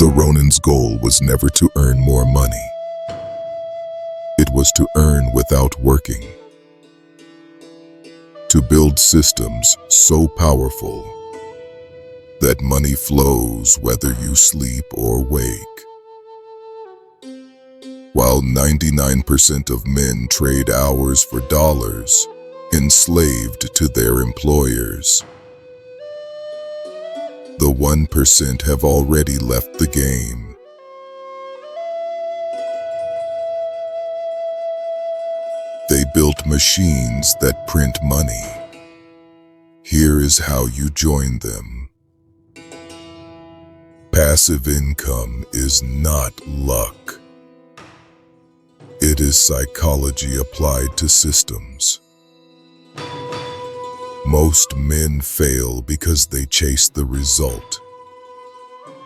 The Ronin's goal was never to earn more money. It was to earn without working. To build systems so powerful that money flows whether you sleep or wake. While 99% of men trade hours for dollars, enslaved to their employers, the 1% have already left the game. They built machines that print money. Here is how you join them. Passive income is not luck. It is psychology applied to systems. Most men fail because they chase the result,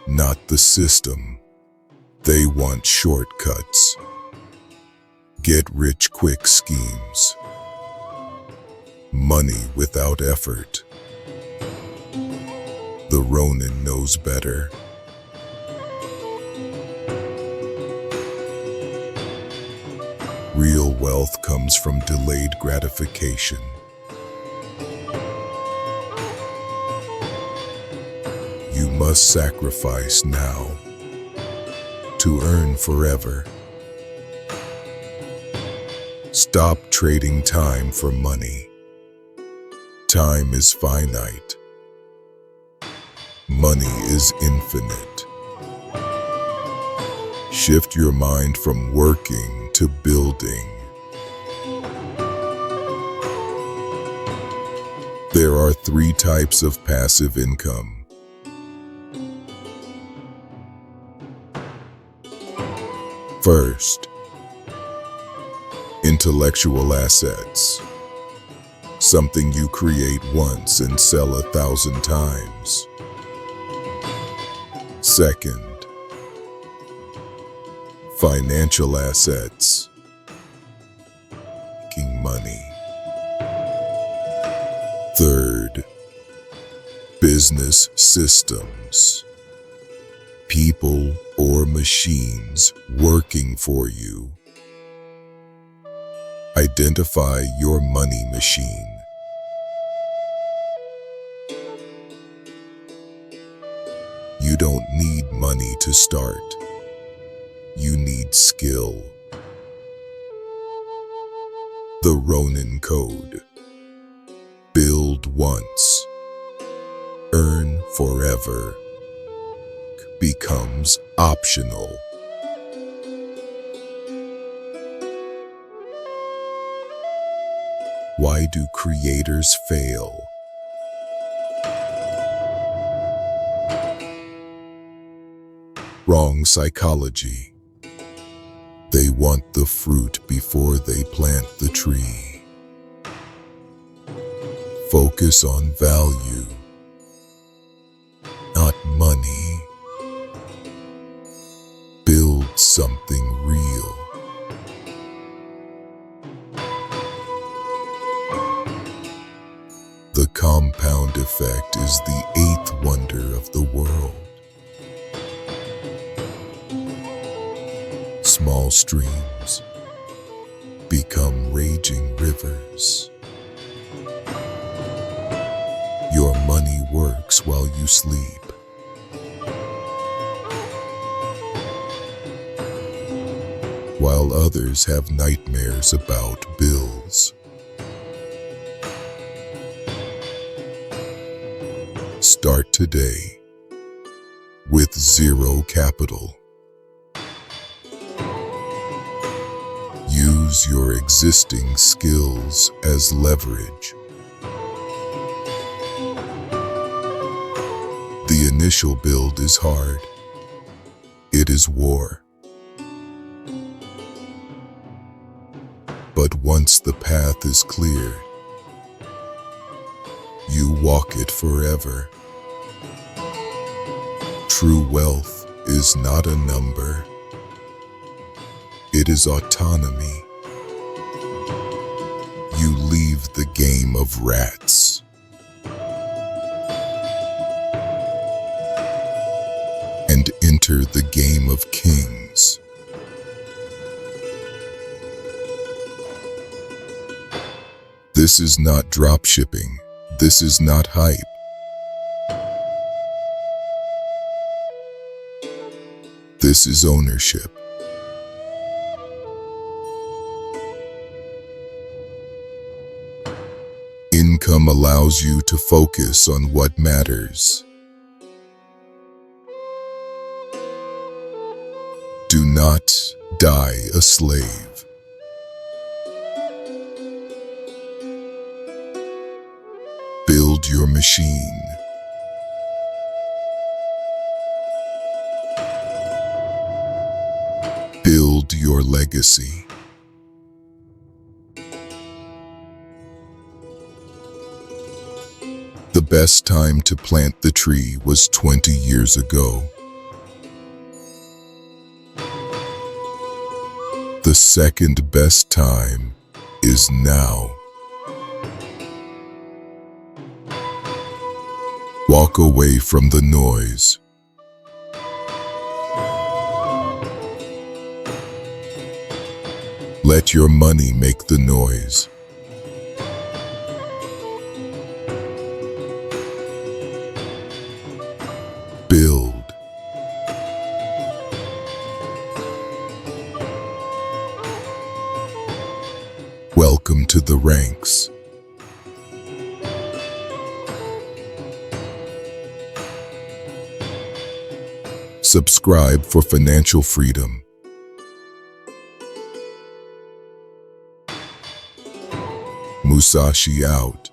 not the system. They want shortcuts, get-rich-quick schemes, money without effort. The Ronin knows better. Real wealth comes from delayed gratification. You must sacrifice now to earn forever. Stop trading time for money. Time is finite. Money is infinite. Shift your mind from working to building. There are 3 types of passive income. First, intellectual assets. Something you create once and sell 1,000 times. Second, financial assets. Making money. Third, business systems. People or machines working for you. Identify your money machine. You don't need money to start. You need skill. The Ronin Code. Build once. Earn forever. Becomes optional. Why do creators fail? Wrong psychology. They want the fruit before they plant the tree. Focus on value, not money. Build something real. The compound effect is the 8th wonder of the world. Small streams become raging rivers. Your money works while you sleep. While others have nightmares about bills. Start today with 0 capital. Use your existing skills as leverage. The initial build is hard. It is war. But once the path is clear, you walk it forever. True wealth is not a number. It is autonomy. You leave the game of rats and enter enter the game of kings. This is not dropshipping. This is not hype. This is ownership. Income allows you to focus on what matters. Do not die a slave. Build your machine. Build your legacy. The best time to plant the tree was 20 years ago. The second best time is now. Walk away from the noise. Let your money make the noise. Build. Welcome to the ranks. Subscribe for financial freedom. Musashi out.